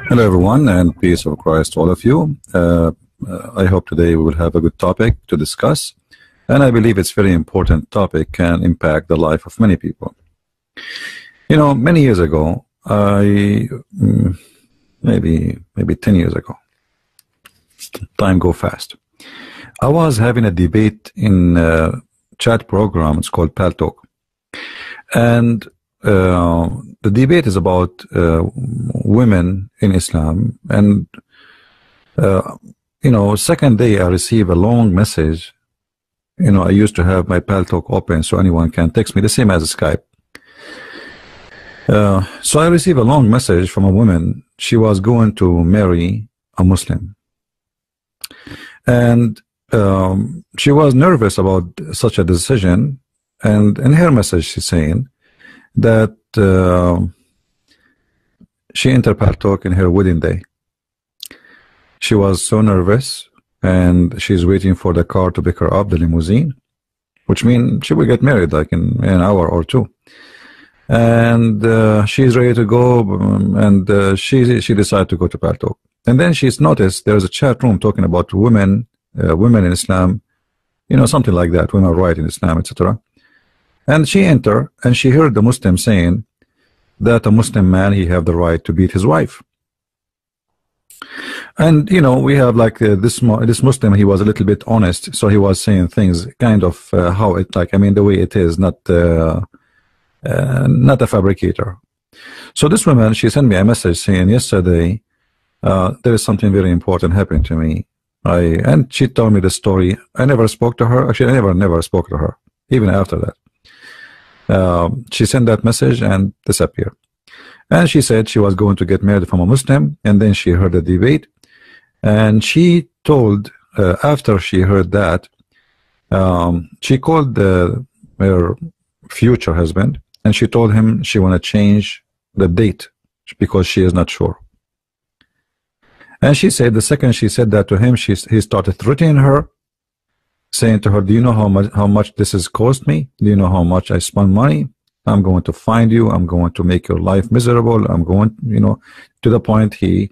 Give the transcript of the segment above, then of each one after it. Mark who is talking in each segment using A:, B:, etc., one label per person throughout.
A: Hello everyone, and peace of Christ to all of you. I hope today we will have a good topic to discuss, and I believe it's very important topic, can impact the life of many people. You know, many years ago, maybe 10 years ago, time go fast, I was having a debate in a chat program. It's called Paltalk, and the debate is about women in Islam. And you know, second day I receive a long message. You know, I used to have my Paltalk open so anyone can text me, the same as Skype. So I received a long message from a woman. She was going to marry a Muslim, and she was nervous about such a decision. And in her message she's saying that she entered Paltalk in her wedding day. She was so nervous, and she's waiting for the car to pick her up, the limousine, which means she will get married like in an hour or two. And she's ready to go, and she decided to go to Paltalk. And then she's noticed there's a chat room talking about women in Islam, you know, something like that, women right in Islam, etc. And she entered, and she heard the Muslim saying that a Muslim man, he have the right to beat his wife. And you know, we have like this Muslim, he was a little bit honest, so he was saying things kind of how it, like, I mean, the way it is, not a fabricator. So this woman, she sent me a message saying, yesterday there is something very important happening to me. And she told me the story. I never spoke to her. Actually, I never spoke to her even after that. She sent that message and disappeared. And she said she was going to get married from a Muslim, and then she heard the debate, and she told, after she heard that, she called her future husband, and she told him she want to change the date because she is not sure. And she said the second she said that to him, he started threatening her, saying to her, do you know how much this has cost me? Do you know how much I spend money? I'm going to find you. I'm going to make your life miserable. I'm going, you know, to the point he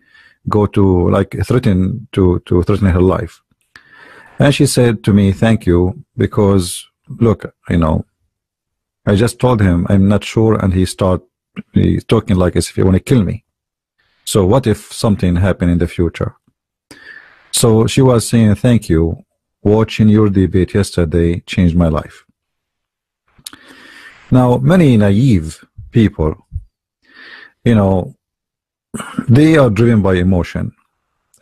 A: go to like threaten to threaten her life. And she said to me, thank you, because look, you know, I just told him I'm not sure, and he's talking like as if he want to kill me. So what if something happened in the future? So she was saying, thank you. Watching your debate yesterday changed my life. Now, many naive people, you know, they are driven by emotion.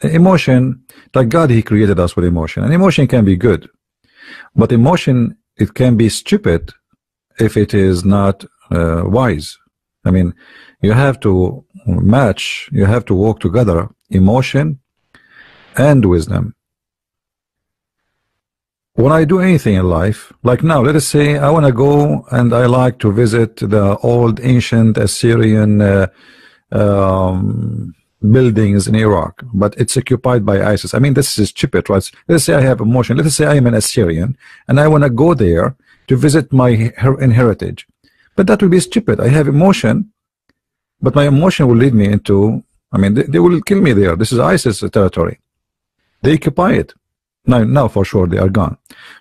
A: Emotion, like God, he created us with emotion. And emotion can be good. But emotion, it can be stupid if it is not wise. I mean, you have to match, you have to work together, emotion and wisdom. When I do anything in life, like now, let us say I want to go and I like to visit the old ancient Assyrian buildings in Iraq, but it's occupied by ISIS. I mean, this is stupid, right? Let's say I have emotion. Let's say I am an Assyrian and I want to go there to visit my heritage. But that will be stupid. I have emotion, but my emotion will lead me into, I mean, they will kill me there. This is ISIS territory. They occupy it. Now for sure they are gone.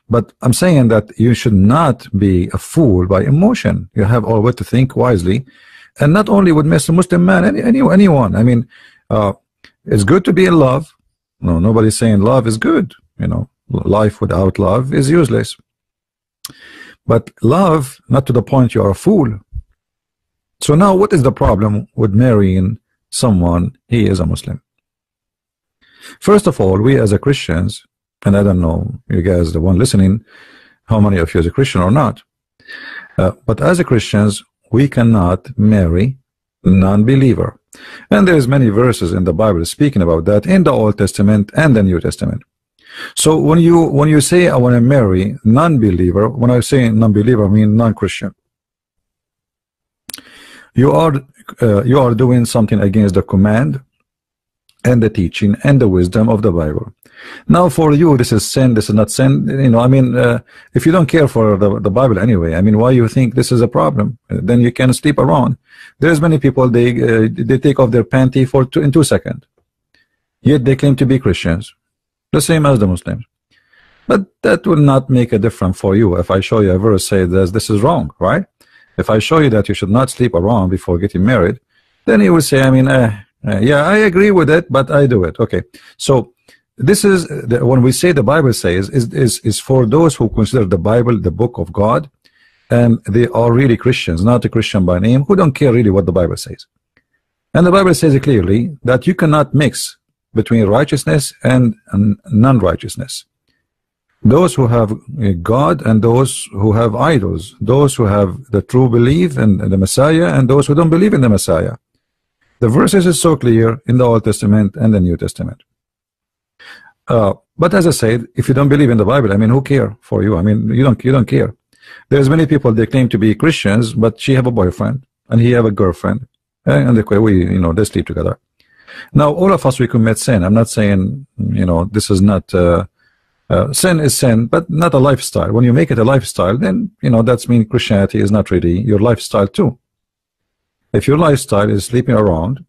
A: But I'm saying that you should not be a fool by emotion. You have always to think wisely, and not only with Mr. Muslim man, anyone. I mean, it's good to be in love. No, nobody's saying love is good. You know, life without love is useless. But love, not to the point you are a fool. So now, what is the problem with marrying someone he is a Muslim? First of all, we as a Christians, and I don't know, you guys, the one listening, how many of you is a Christian or not. But as a Christians, we cannot marry non-believer. And there's many verses in the Bible speaking about that in the Old Testament and the New Testament. So when you say I want to marry non-believer, when I say non-believer, I mean non-Christian. You are doing something against the command and the teaching and the wisdom of the Bible. Now for you, this is sin, this is not sin. You know, I mean, if you don't care for the Bible anyway, I mean, why you think this is a problem? Then you can sleep around. There's many people, they take off their panty in 2 seconds. Yet they claim to be Christians, the same as the Muslims. But that will not make a difference for you if I show you a verse say that this is wrong, right? If I show you that you should not sleep around before getting married, then you will say, I mean, yeah, I agree with it, but I do it. Okay, so this is when we say the Bible says is for those who consider the Bible the book of God, and they are really Christians, not a Christian by name, who don't care really what the Bible says. And the Bible says clearly that you cannot mix between righteousness and non-righteousness. Those who have God and those who have idols, those who have the true belief in the Messiah and those who don't believe in the Messiah. The verses is so clear in the Old Testament and the New Testament. But as I said, if you don't believe in the Bible, I mean, who care for you? I mean, you don't care. There's many people, they claim to be Christians, but she have a boyfriend and he have a girlfriend, and they sleep together. Now all of us, we commit sin. I'm not saying, you know, this is not sin is sin, but not a lifestyle. When you make it a lifestyle, then you know that's mean Christianity is not really your lifestyle too. If your lifestyle is sleeping around,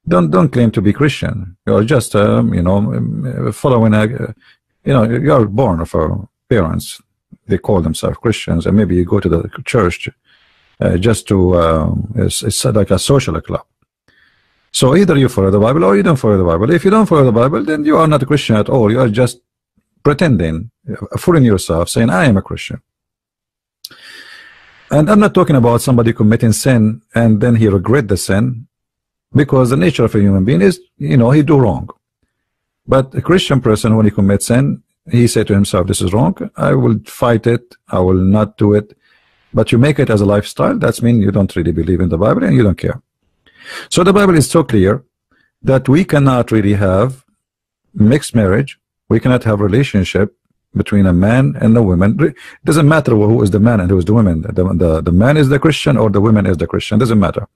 A: don't claim to be Christian. You're just following you're born of parents. They call themselves Christians, and maybe you go to the church just to it's like a social club. So either you follow the Bible or you don't follow the Bible. If you don't follow the Bible, then you are not a Christian at all. You are just pretending, fooling yourself, saying I am a Christian. And I'm not talking about somebody committing sin and then he regret the sin, because the nature of a human being is, he do wrong. But a Christian person, when he commits sin, he said to himself, this is wrong, I will fight it, I will not do it. But you make it as a lifestyle, that means you don't really believe in the Bible and you don't care. So the Bible is so clear that we cannot really have mixed marriage. We cannot have relationship between a man and a woman. It doesn't matter who is the man and who is the woman. The man is the Christian or the woman is the Christian. Doesn't matter.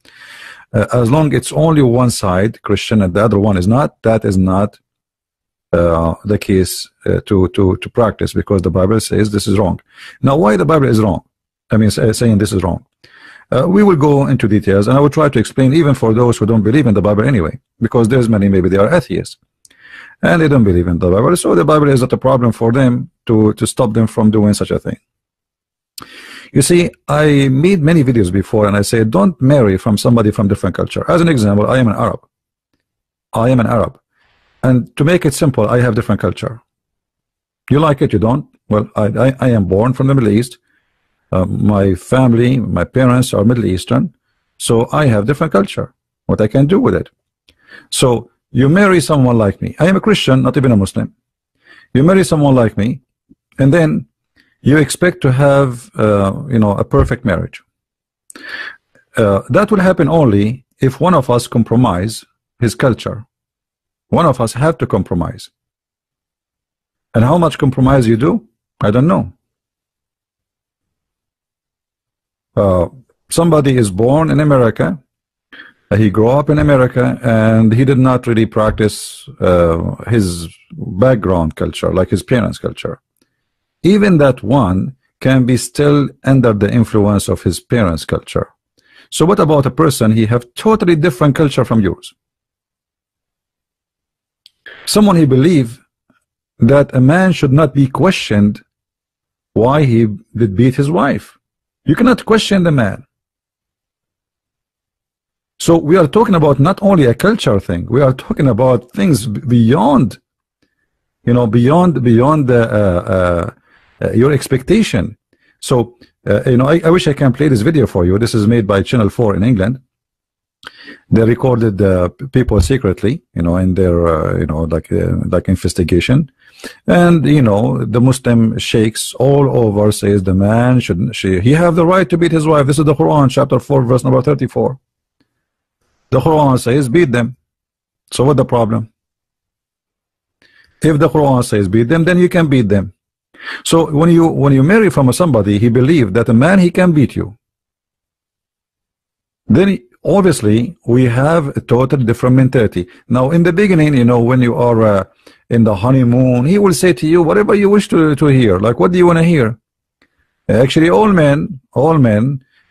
A: As long it's only one side Christian and the other one is not, that is not the case to practice, because the Bible says this is wrong. Now why the Bible is wrong? I mean, saying this is wrong. We will go into details, and I will try to explain even for those who don't believe in the Bible anyway, because there's many, maybe they are atheists and they don't believe in the Bible, so the Bible is not a problem for them to stop them from doing such a thing. You see, I made many videos before and I say don't marry from somebody from different culture. As an example, I am an Arab. I am an Arab, and to make it simple, I have different culture. You like it, you don't? Well, I am born from the Middle East. My family, my parents are Middle Eastern, so I have different culture. What I can do with it? So you marry someone like me. I am a Christian, not even a Muslim. You marry someone like me, and then you expect to have a perfect marriage. That will happen only if one of us compromise his culture. One of us have to compromise. And how much compromise you do, I don't know. Somebody is born in America, he grew up in America, and he did not really practice his background culture, like his parents' culture. Even that one can be still under the influence of his parents' culture. So what about a person, he have totally different culture from yours? Someone he believe that a man should not be questioned why he did beat his wife. You cannot question the man. So we are talking about not only a culture thing, we are talking about things beyond, beyond your expectation. So I wish I can play this video for you. This is made by Channel 4 in England. They recorded people secretly, in their like investigation. And the Muslim sheikhs all over says the man he have the right to beat his wife. This is the Quran, chapter 4, verse number 34. The Quran says beat them. So what the problem? If the Quran says beat them, then you can beat them. So when you marry from somebody, he believed that a man, he can beat you. Then obviously we have a totally different mentality. Now in the beginning, you know, when you are in the honeymoon, he will say to you whatever you wish to hear. Like, what do you want to hear? Actually, all men,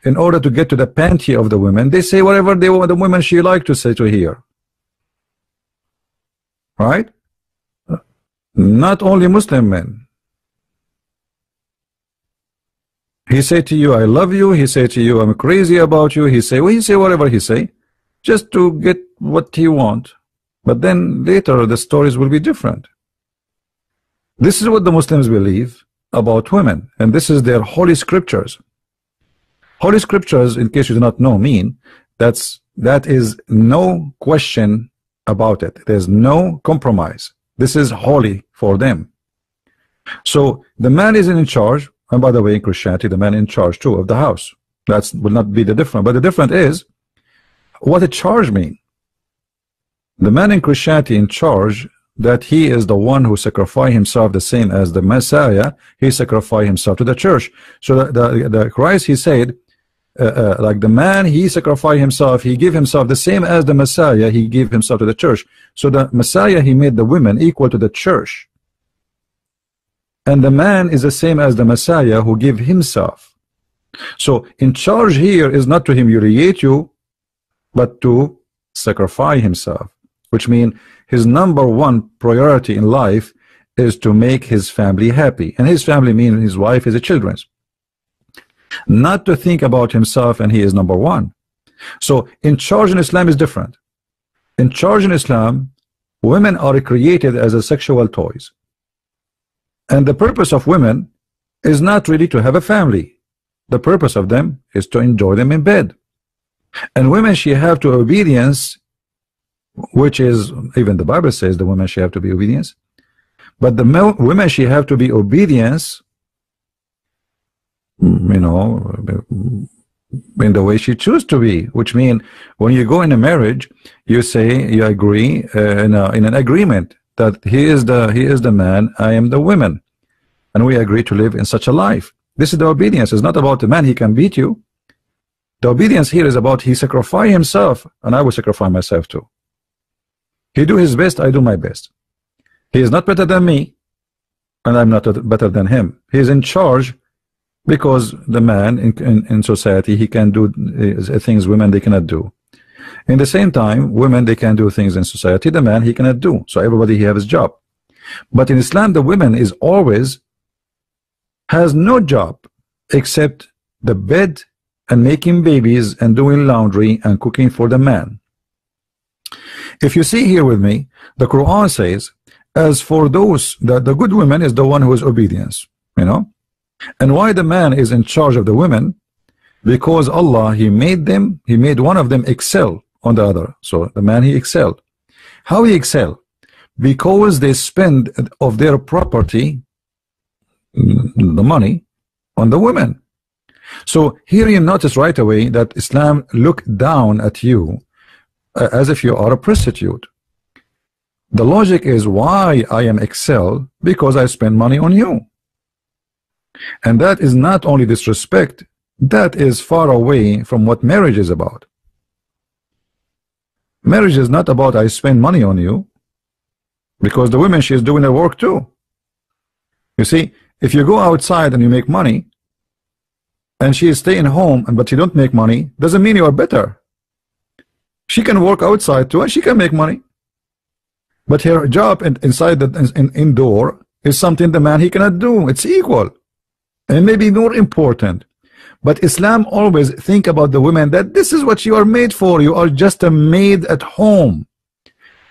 A: in order to get to the panty of the women, they say whatever they want the women she like to say to hear. Right? Not only Muslim men. He say to you, I love you. He say to you, I'm crazy about you. He say whatever he say, just to get what he want. But then later the stories will be different. This is what the Muslims believe about women, and this is their holy scriptures. Holy scriptures, in case you do not know, mean that is no question about it. There's no compromise. This is holy for them. So the man is in charge, and by the way, in Christianity, the man in charge too of the house. That will not be the difference. But the difference is what a charge mean. The man in Christianity in charge, that he is the one who sacrificed himself the same as the Messiah. He sacrificed himself to the church. So the Christ, he said, like the man, he sacrificed himself, he gave himself the same as the Messiah, he gave himself to the church. So the Messiah, he made the women equal to the church. And the man is the same as the Messiah who gave himself. So in charge here is not to humiliate you, but to sacrifice himself, which means his number one priority in life is to make his family happy. And his family means his wife, his children. Not to think about himself, and he is number one. So in charge in Islam is different. In charge in Islam, women are created as a sexual toys. And the purpose of women is not really to have a family. The purpose of them is to enjoy them in bed. And women, she have to obedience, which is, even the Bible says the women she have to be obedience. But the women, she have to be obedience, you know, in the way she choose to be, which means when you go in a marriage, you say, you agree in an agreement that he is the man, I am the woman, and we agree to live in such a life. This is the obedience. It's not about the man, he can beat you. The obedience here is about he sacrificed himself, and I will sacrifice myself too. He do his best, I do my best. He is not better than me, and I'm not better than him. He is in charge because the man in society, he can do things women they cannot do. In the same time, women, they can do things in society, the man, he cannot do. So everybody, he have his job. But in Islam, the woman is always has no job except the bed and making babies and doing laundry and cooking for the man. If you see here with me, the Quran says, as for those, the good woman is the one who is obedience, you know. And why the man is in charge of the women? Because Allah, he made one of them excel on the other. So the man, he excelled. How he excel? Because they spend of their property, the money, on the women. So here you notice right away that Islam look down at you as if you are a prostitute. The logic is, why I am excel? Because I spend money on you. And that is not only disrespect, that is far away from what marriage is about. Marriage is not about I spend money on you, because the woman, she is doing her work too. You see, if you go outside and you make money, and she is staying home, but you don't make money, doesn't mean you are better. She can work outside too, and she can make money. But her job inside the indoor is something the man, he cannot do. It's equal, and maybe more important. But Islam always think about the women that this is what you are made for. You are just a maid at home.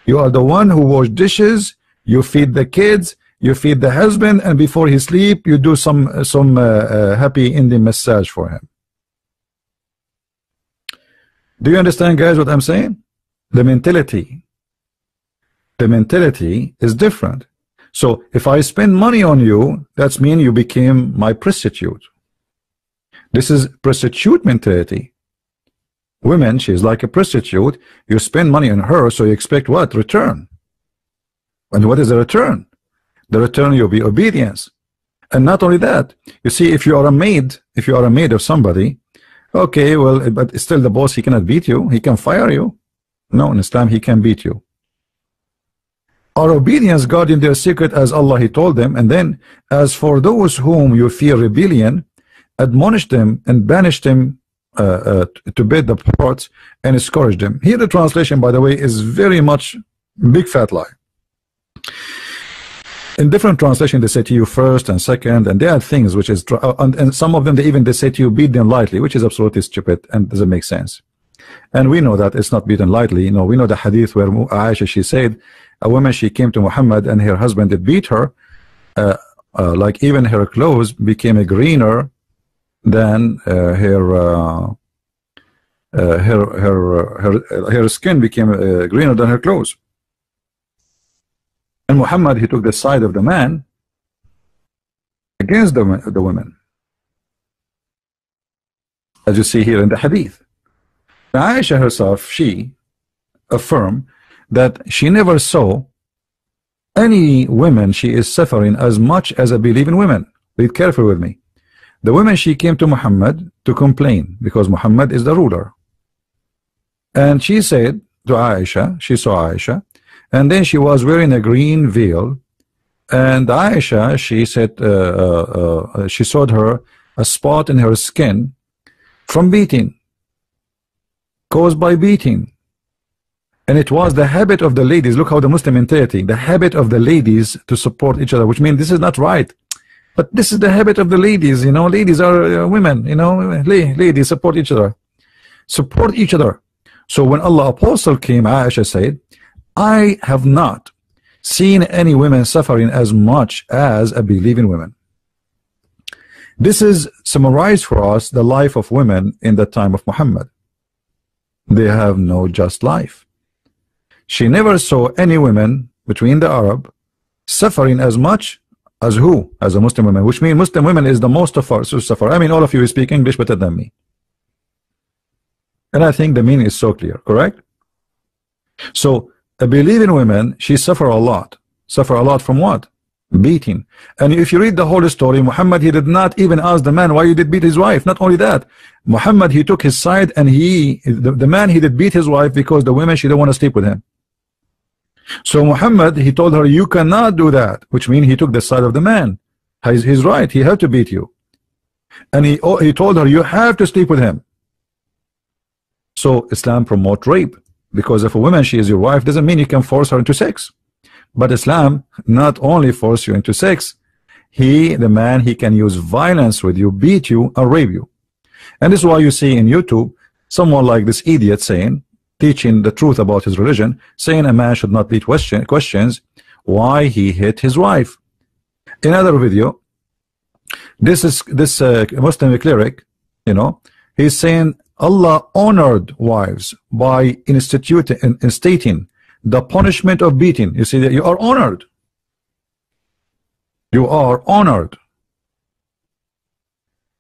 A: You are the one who wash dishes, you feed the kids, you feed the husband, and before he sleep, you do some happy ending massage for him. Do you understand, guys, what I'm saying? The mentality is different. So if I spend money on you, that's mean you became my prostitute. This is prostitute mentality. Women, she is like a prostitute. You spend money on her, so you expect what? Return. And what is the return? The return will be obedience. And not only that, you see, if you are a maid of somebody, Okay, well, but still the boss, he cannot beat you. He can fire you. No, in Islam, he can beat you. Our obedience guarding their secret as Allah He told them, and then as for those whom you fear rebellion, admonish them and banish them to bed the parts and discourage them. Here the translation, by the way, is very much big fat lie. In different translation they say to you first and second, and there are things which is and some of them they say to you beat them lightly, which is absolutely stupid and doesn't make sense. And we know that it's not beaten lightly. You know, we know the hadith where Aisha, she said a woman, she came to Muhammad and her husband did beat her, like even her clothes became greener than her skin became greener than her clothes. And Muhammad, he took the side of the man against the women, as you see here in the hadith. Aisha herself, she affirmed that she never saw any women she is suffering as much as a believing women. Read carefully with me. The women, she came to Muhammad to complain because Muhammad is the ruler. And she said to Aisha, she saw Aisha, and then she was wearing a green veil. And Aisha, she said, she saw her a spot in her skin from beating, caused by beating. And it was the habit of the ladies. Look how the Muslim mentality, the habit of the ladies to support each other, which means this is not right. But this is the habit of the ladies, you know. Ladies are women, you know. Ladies support each other. Support each other. So when Allah Apostle came, Aisha said, I have not seen any women suffering as much as a believing women. This is summarized for us the life of women in the time of Muhammad. They have no just life. She never saw any women between the Arab suffering as much as who? As a Muslim woman, which means Muslim women is the most of us who suffer. I mean, all of you speak English better than me. And I think the meaning is so clear, correct? So, a believing woman, she suffer a lot. Suffer a lot from what? Beating. And if you read the whole story, Muhammad, he did not even ask the man why he did beat his wife. Not only that, Muhammad, he took his side, and the man, he did beat his wife because the women, she didn't want to sleep with him. So Muhammad, he told her, you cannot do that, which means he took the side of the man. He's right, he had to beat you. And he told her, you have to sleep with him. So Islam promote rape, because if a woman, she is your wife, doesn't mean you can force her into sex. But Islam not only force you into sex, the man, he can use violence with you, beat you, and rape you. And this is why you see in YouTube someone like this idiot saying, teaching the truth about his religion, saying a man should not beat questions why he hit his wife. In another video, this Muslim cleric, you know, he's saying Allah honored wives by instating the punishment of beating. You see that you are honored. You are honored.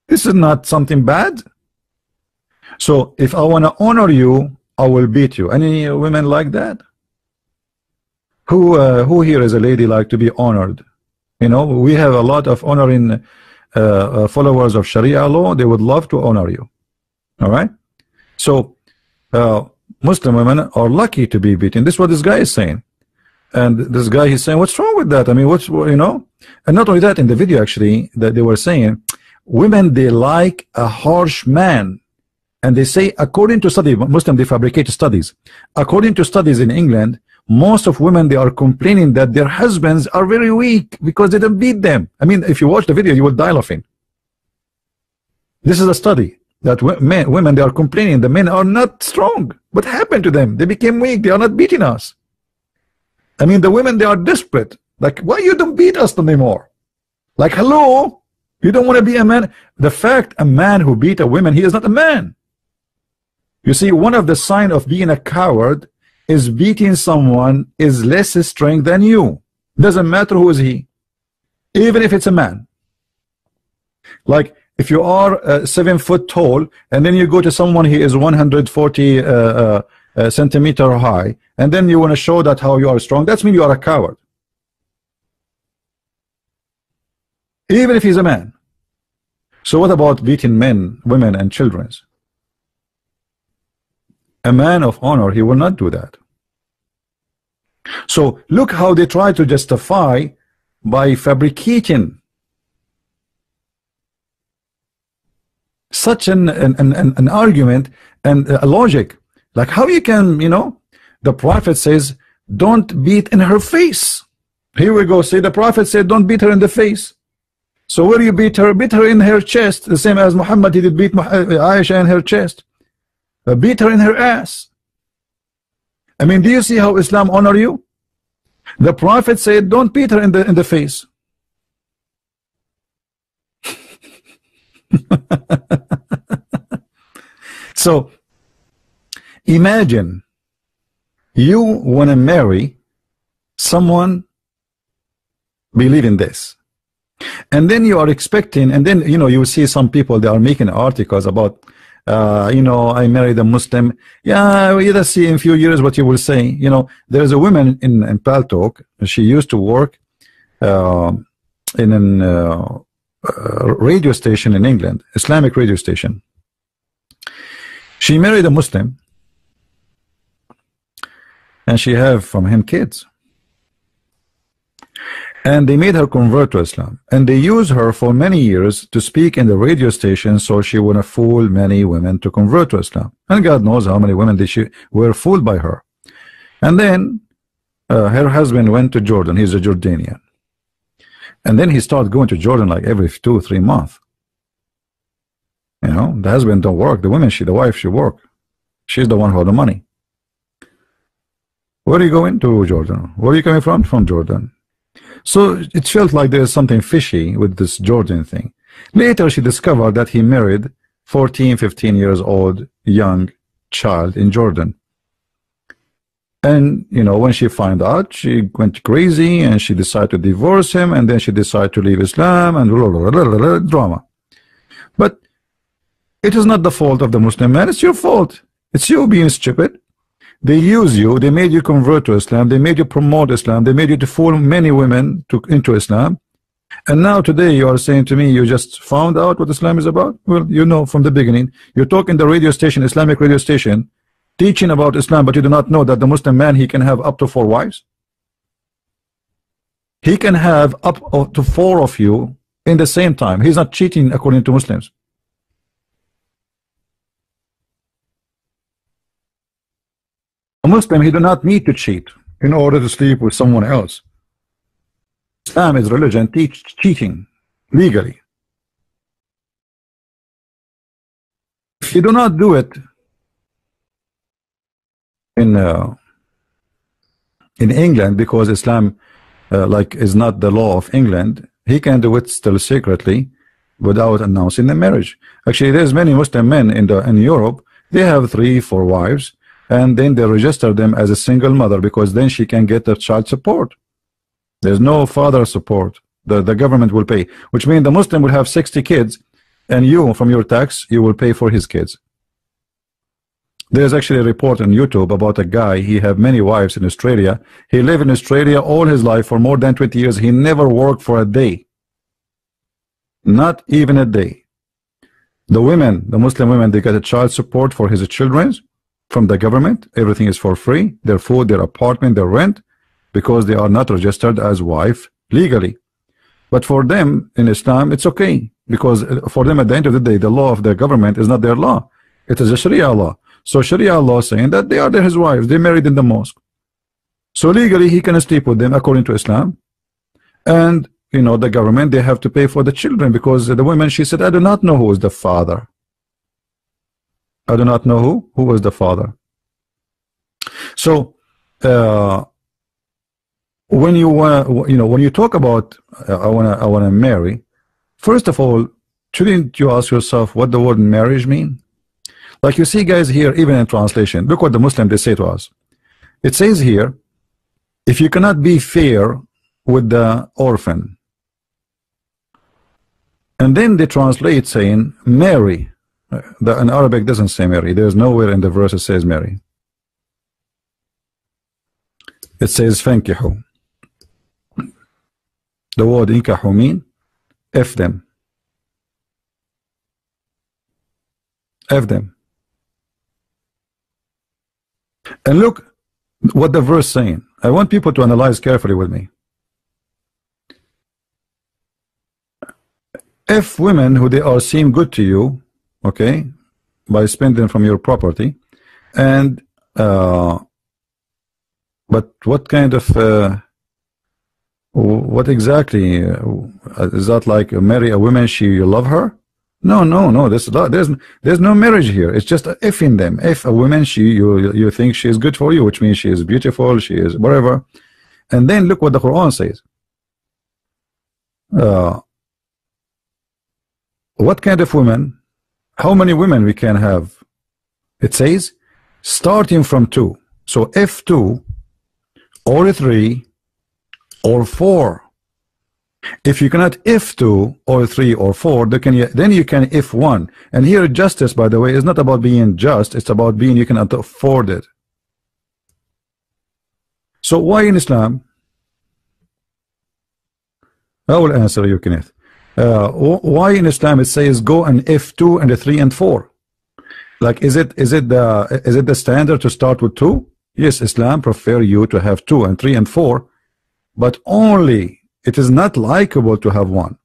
A: This is not something bad. So if I want to honor you, I will beat you. Any women like that? Who here is a lady like to be honored? You know, we have a lot of honoring followers of Sharia law. They would love to honor you. All right. So Muslim women are lucky to be beaten. This is what this guy is saying. And this guy, he's saying, what's wrong with that? I mean, what's, you know? And not only that, in the video actually, that they were saying, women, they like a harsh man. And they say, according to studies, Muslim, they fabricate studies. According to studies in England, most of women, they are complaining that their husbands are very weak because they don't beat them. I mean, if you watch the video, you will die laughing. This is a study that women, they are complaining the men are not strong. What happened to them? They became weak. They are not beating us. I mean, the women, they are desperate. Like, why you don't beat us anymore? Like, hello, you don't want to be a man? The fact a man who beat a woman, he is not a man. You see, one of the signs of being a coward is beating someone is less strength than you. Doesn't matter who is he, even if it's a man. Like if you are 7 foot tall and then you go to someone he is 140 centimeter high, and then you want to show that how you are strong, that means you are a coward. Even if he's a man. So what about beating men, women, and children? A man of honor, he will not do that. So look how they try to justify by fabricating such an argument and a logic. Like how you can, you know, the prophet says don't beat in her face. Here we go, say the prophet said don't beat her in the face. So where you beat her? Beat her in her chest, the same as Muhammad, he did beat Aisha in her chest. Beat her in her ass. I mean, do you see how Islam honor you? The prophet said don't beat her in the face. So imagine you want to marry someone believe in this, and then you are expecting, and then you know you see some people, they are making articles about you know, I married a Muslim. Yeah, let's see in a few years what you will say. You know, there's a woman in Paltalk. She used to work in a radio station in England, Islamic radio station. She married a Muslim, and she have from him kids. And they made her convert to Islam, and they used her for many years to speak in the radio station so she would fool many women to convert to Islam. And God knows how many women were fooled by her. And then her husband went to Jordan. He's a Jordanian. And then he started going to Jordan like every 2 or 3 months. You know, the husband don't work. The woman, the wife, she work. She's the one who had the money. Where are you going to? Jordan. Where are you coming from? From Jordan. So it felt like there's something fishy with this Jordan thing. Later she discovered that he married 14, 15 years old young child in Jordan. And you know, when she found out, she went crazy and she decided to divorce him, and then she decided to leave Islam and blah, blah, blah, blah, blah, drama. But it is not the fault of the Muslim man, it's your fault. It's you being stupid. They use you, they made you convert to Islam, they made you promote Islam, they made you to fool many women into Islam. And now today you are saying to me you just found out what Islam is about? Well, you know from the beginning. You talk in the radio station, Islamic radio station, teaching about Islam, but you do not know that the Muslim man, he can have up to 4 wives. He can have up to 4 of you in the same time. He's not cheating according to Muslims. A Muslim, he do not need to cheat in order to sleep with someone else. Islam is religion teach cheating legally. If you do not do it in England, because Islam like is not the law of England, he can do it still secretly without announcing the marriage. Actually, there's many Muslim men in Europe, they have 3, 4 wives, and then they register them as a single mother, because then she can get the child support. There's no father support. The government will pay, which means the Muslim will have 60 kids, and you, from your tax, you will pay for his kids. There's actually a report on YouTube about a guy, he have many wives in Australia. He lived in Australia all his life for more than 20 years. He never worked for a day. Not even a day. The women, the Muslim women, they get a child support for his children from the government. Everything is for free, their food, their apartment, their rent, because they are not registered as wife legally. But for them in Islam it's okay, because for them at the end of the day the law of the government is not their law, it is a Sharia law. So Sharia law saying that they are his wives, they married in the mosque, so legally he can sleep with them according to Islam. And you know, the government, they have to pay for the children, because the woman, she said, I do not know who is the father. I do not know who was the father. So when you want, you know, when you talk about I wanna marry, first of all, shouldn't you ask yourself what the word marriage mean? Like you see, guys, here, even in translation, look what the Muslim they say to us. It says here, if you cannot be fair with the orphan, and then they translate saying marry. In Arabic doesn't say marry. There's nowhere in the verse it says marry. It says fankihu. The word inkahu mean F them. F them. And look what the verse saying. I want people to analyze carefully with me. If women who they are seem good to you, okay, by spending from your property, and but what kind of what exactly is that? Like marry a woman, you love her? No, no, no. There's no marriage here. It's just if in them. If a woman, you think she is good for you, which means she is beautiful, she is whatever. And then look what the Quran says. What kind of women? How many women we can have? It says starting from 2. So if 2 or 3 or 4. If you cannot if 2 or 3 or 4, then you can if 1. And here justice, by the way, is not about being just, it's about being you can afford it. So why in Islam? I will answer you, Kenneth. Why in Islam it says go and if 2 and 3 and 4? Like is it the standard to start with 2? Yes, Islam prefer you to have 2 and 3 and 4, but only it is not likable to have 1.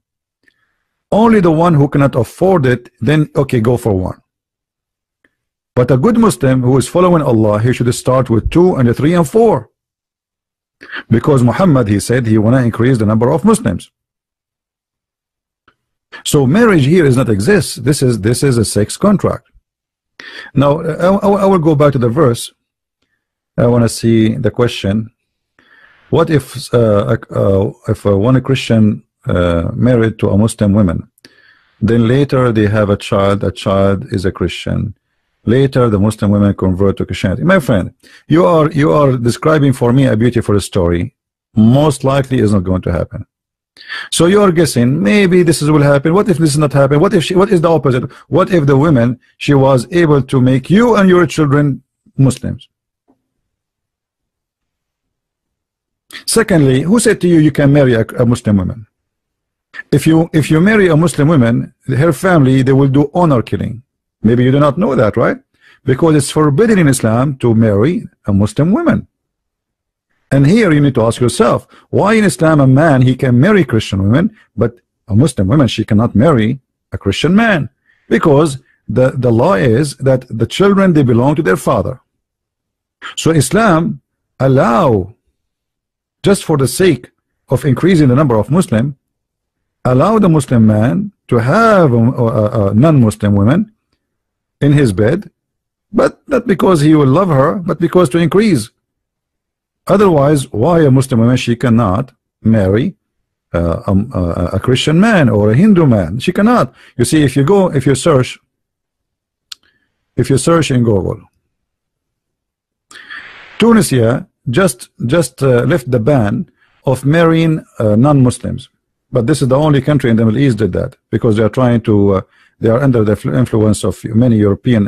A: Only the one who cannot afford it, then okay, go for 1. But a good Muslim who is following Allah, he should start with 2 and 3 and 4, because Muhammad, he said he want to increase the number of Muslims. So marriage here does not exist. This is a sex contract. Now I will go back to the verse. I want to see the question. What if one Christian married to a Muslim woman, then later they have a child is a Christian, later the Muslim women convert to Christianity? My friend, you are describing for me a beautiful story. Most likely is not going to happen. So you are guessing maybe this will happen. What if this is not happen? What is the opposite? What if the woman, she was able to make you and your children Muslims? Secondly, who said to you you can marry a Muslim woman? If you marry a Muslim woman, her family, they will do honor killing. Maybe you do not know that, right? Because it's forbidden in Islam to marry a Muslim woman. And here you need to ask yourself, why in Islam a man, he can marry Christian women, but a Muslim woman, she cannot marry a Christian man? Because the law is that the children, they belong to their father. So Islam allow, just for the sake of increasing the number of Muslim, allow the Muslim man to have a non-Muslim woman in his bed, but not because he will love her, but because to increase. Otherwise, why a Muslim woman, she cannot marry a Christian man or a Hindu man? She cannot. You see, if you search in Google, Tunisia just left the ban of marrying non-Muslims, but this is the only country in the Middle East did that, because they are trying to they are under the influence of many European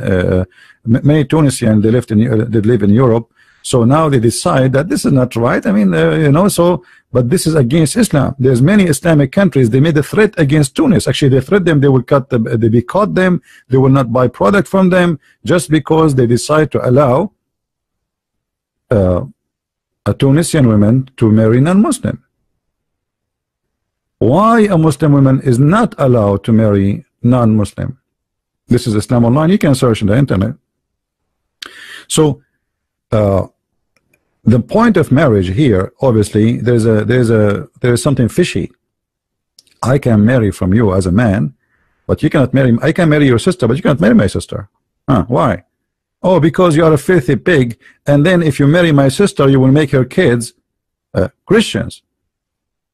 A: many Tunisians, they live in Europe. So now they decide that this is not right. I mean, but this is against Islam. There's many Islamic countries, they made a threat against Tunis. Actually, they threat them, they will boycott them, they will not buy product from them, just because they decide to allow a Tunisian woman to marry non-Muslim. Why a Muslim woman is not allowed to marry non-Muslim? This is Islam Online. You can search on the internet. So the point of marriage here, obviously, there is something fishy. I can marry from you as a man, but you cannot marry. I can marry your sister, but you cannot marry my sister. Why? Oh, because you are a filthy pig, and then if you marry my sister, you will make her kids Christians.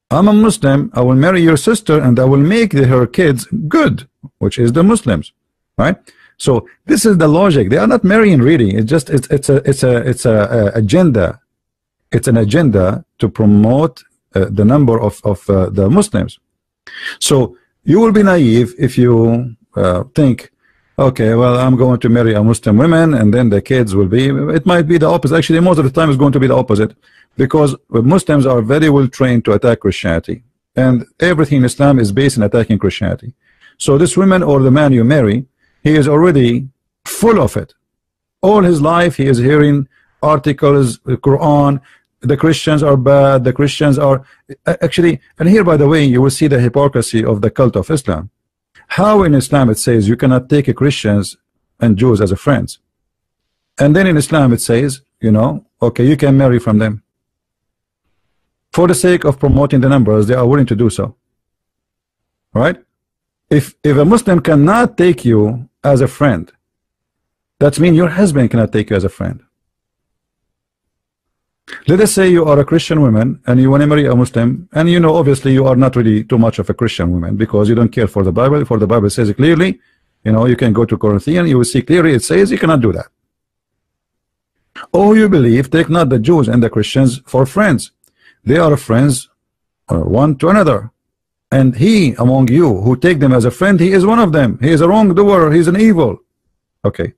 A: I'm a Muslim, I will marry your sister, and I will make her kids good, which is the Muslims, right? So this is the logic. They are not marrying really. It's just it's a agenda. It's an agenda to promote the number of the Muslims. So you will be naive if you think, okay, well, I'm going to marry a Muslim woman, and then the kids will be. It might be the opposite. Actually, most of the time it's going to be the opposite, because Muslims are very well trained to attack Christianity, and everything in Islam is based on attacking Christianity. So this woman or the man you marry, he is already full of it. All his life he is hearing articles, the Quran, the Christians are bad, the Christians are actually, and here by the way you will see the hypocrisy of the cult of Islam. How in Islam it says you cannot take Christians and Jews as a friends, and then in Islam it says, you know, okay, you can marry from them. For the sake of promoting the numbers, they are willing to do so. Right? If a Muslim cannot take you as a friend, that means your husband cannot take you as a friend. Let us say you are a Christian woman and you want to marry a Muslim, and you know obviously you are not really too much of a Christian woman because you don't care for the Bible. For the Bible says it clearly, you know, you can go to Corinthians, you will see clearly it says you cannot do that. Or you believe, take not the Jews and the Christians for friends. They are friends one to another. And he among you who take them as a friend, he is one of them. He is a wrongdoer, he is an evil. Okay.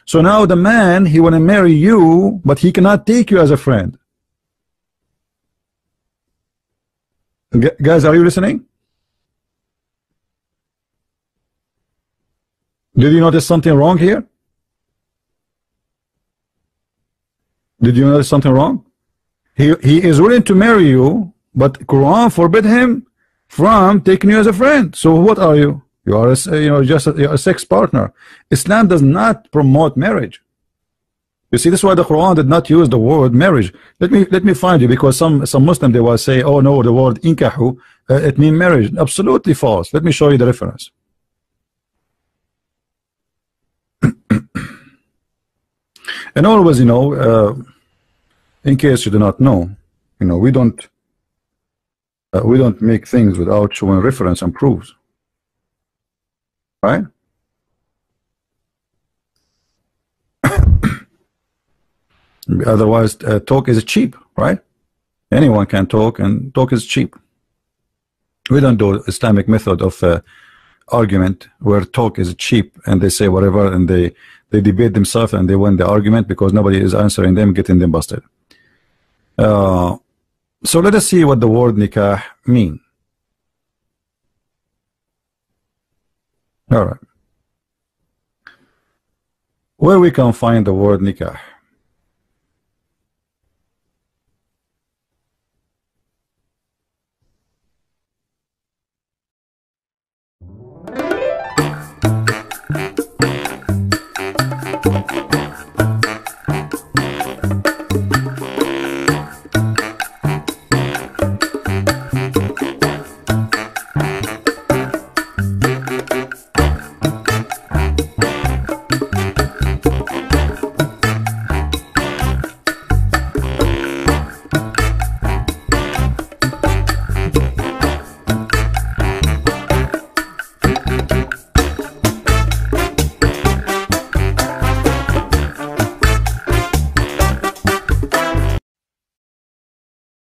A: So now the man, he want to marry you, but he cannot take you as a friend. Guys, are you listening? Did you notice something wrong here? Did you notice something wrong? He is willing to marry you, but Quran forbid him from taking you as a friend. So what are you? You are just a sex partner. Islam does not promote marriage. You see, this is why the Quran did not use the word marriage. Let me find you, because some Muslim they will say, oh no, the word nikahu it means marriage. Absolutely false. Let me show you the reference. And always, you know, in case you do not know, you know, we don't make things without showing reference and proofs, right? Otherwise, talk is cheap, right? Anyone can talk, and talk is cheap. We don't do Islamic method of argument where talk is cheap and they say whatever and they debate themselves and they win the argument because nobody is answering them, getting them busted. So let us see what the word nikah mean. All right. Where we can find the word nikah?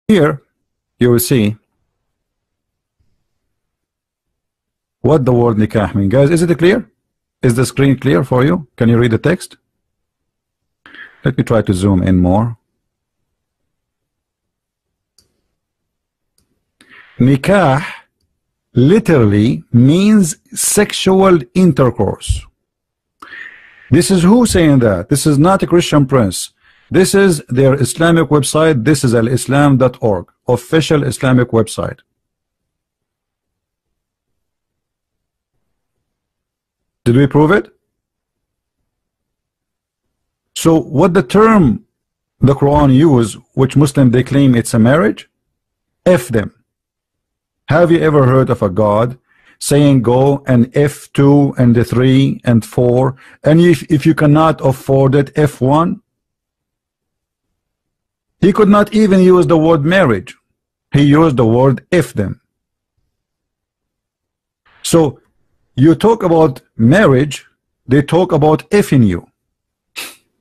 A: Here you will see what the word nikah means. Guys, is it clear? Is the screen clear for you? Can you read the text? Let me try to zoom in more. Nikah literally means sexual intercourse. This is who saying that? This is not a Christian prince. This is their Islamic website. This is alislam.org, official Islamic website. Did we prove it? So what the term the Quran use, which Muslim they claim it's a marriage, F them. Have you ever heard of a God saying go and F2 and the 3 and 4, and if you cannot afford it, F1? He could not even use the word marriage. He used the word F them. So you talk about marriage, they talk about effing you.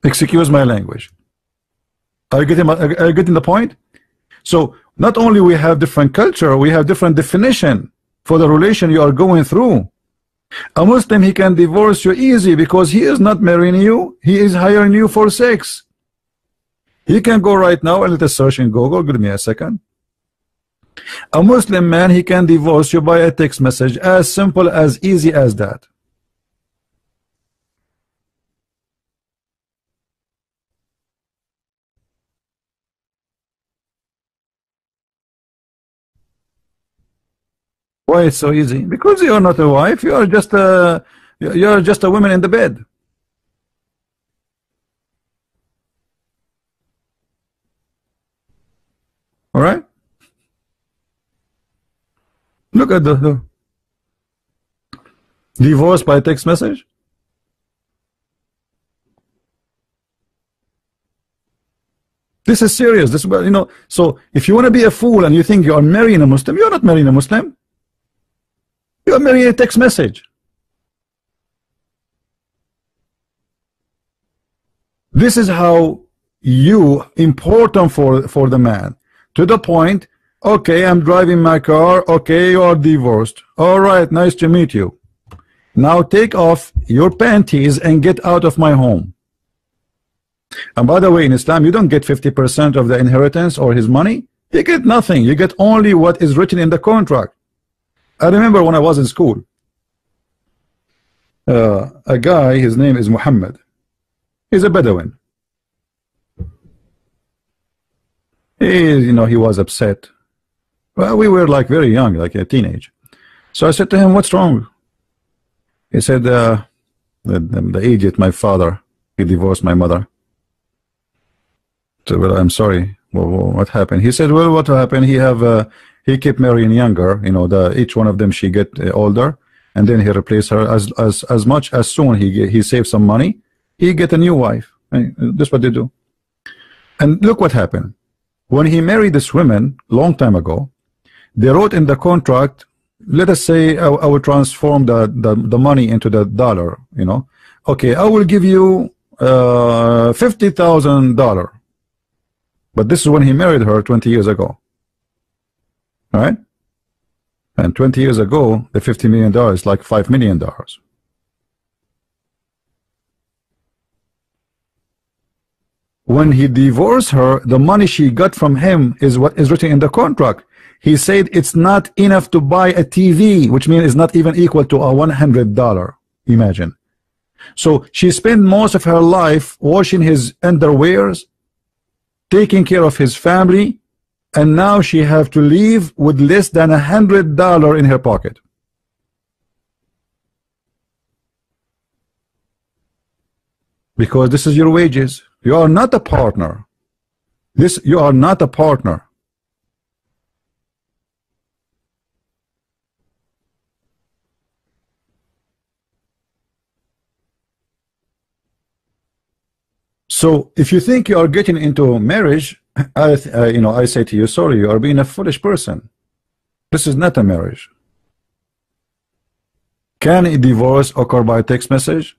A: Excuse my language. Are you getting the point? So not only we have different culture, we have different definition for the relation you are going through. A Muslim, he can divorce you easy because he is not marrying you, he is hiring you for sex. He can go right now and let us search in Google. Give me a second. A Muslim man, he can divorce you by a text message, as simple, as easy as that. Why it's so easy? Because you're not a wife. You're just a woman in the bed. All right. Look at the divorce by text message. This is serious. This, you know. So if you want to be a fool and you think you are marrying a Muslim, you're not marrying a Muslim. You are marrying a text message. This is how you important for the man, to the point. Okay, I'm driving my car. Okay, you are divorced. All right, nice to meet you. Now take off your panties and get out of my home. And by the way, in Islam, you don't get 50% of the inheritance or his money. You get nothing. You get only what is written in the contract. I remember when I was in school, a guy, his name is Muhammad. He's a Bedouin. He was upset. Well, we were like very young, like a teenage. So I said to him, "What's wrong?" He said, the idiot, my father, he divorced my mother. So, well, I'm sorry. Well, what happened? He said, well, what happened? He kept marrying younger. Each one of them, she get older, and then he replaced her as much as soon he saved some money. He get a new wife. That's what they do. And look what happened. When he married this woman long time ago, they wrote in the contract, let us say I will transform the money into the dollar. Okay, I will give you $50,000. But this is when he married her 20 years ago. All right? And 20 years ago, the $50 million is like $5 million. When he divorced her, the money she got from him is what is written in the contract. He said it's not enough to buy a TV, which means it's not even equal to a $100. Imagine. So she spent most of her life washing his underwears, taking care of his family, and now she have to leave with less than $100 in her pocket. Because this is your wages. You are not a partner. You are not a partner. So if you think you are getting into marriage, I say to you, sorry, you are being a foolish person. This is not a marriage. Can a divorce occur by text message?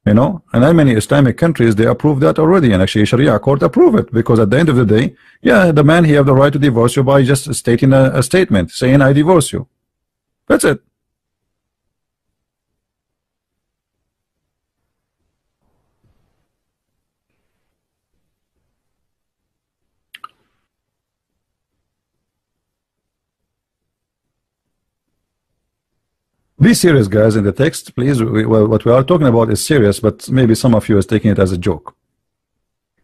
A: And in many Islamic countries, they approve that already, and actually Sharia court approve it, because at the end of the day, yeah, the man, he have the right to divorce you by just stating a statement saying I divorce you. That's it. Be serious, guys, in the text, please. What we are talking about is serious, but maybe some of you is taking it as a joke.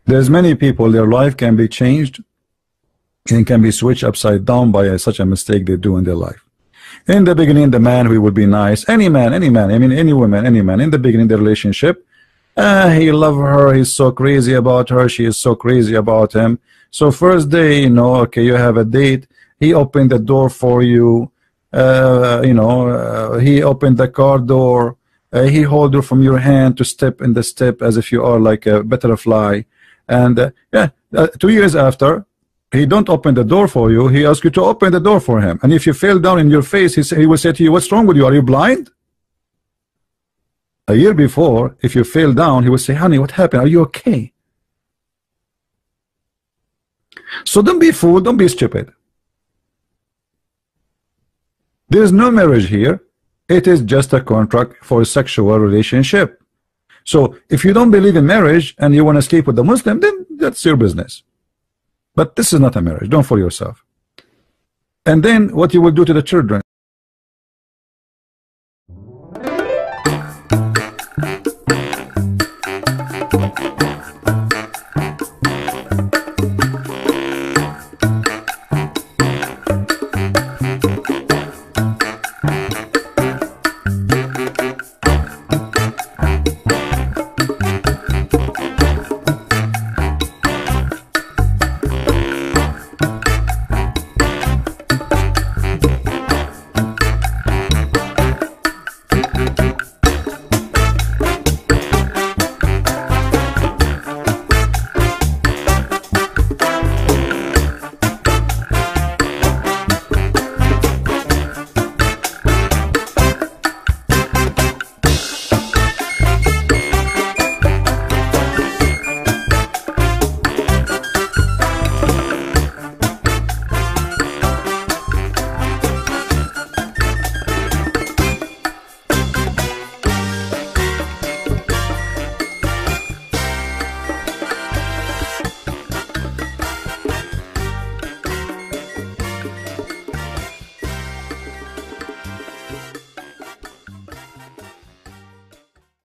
A: There's many people, their life can be changed and can be switched upside down by such a mistake they do in their life. In the beginning, the man, he would be nice. Any man, I mean, any woman, any man. In the beginning, the relationship, he love her, he's so crazy about her, she is so crazy about him. So first day, okay, you have a date, he opened the door for you. He opened the car door, he hold her from your hand to step in the step as if you are like a butterfly, and 2 years after, he don't open the door for you, he asks you to open the door for him, and if you fell down in your face, he will say to you, what's wrong with you, are you blind? A year before, if you fell down, he will say, honey, what happened, are you okay? So don't be a fool, don't be stupid. There is no marriage here. It is just a contract for a sexual relationship. So if you don't believe in marriage and you want to sleep with the Muslim, then that's your business. But this is not a marriage. Don't fool yourself. And then what you will do to the children.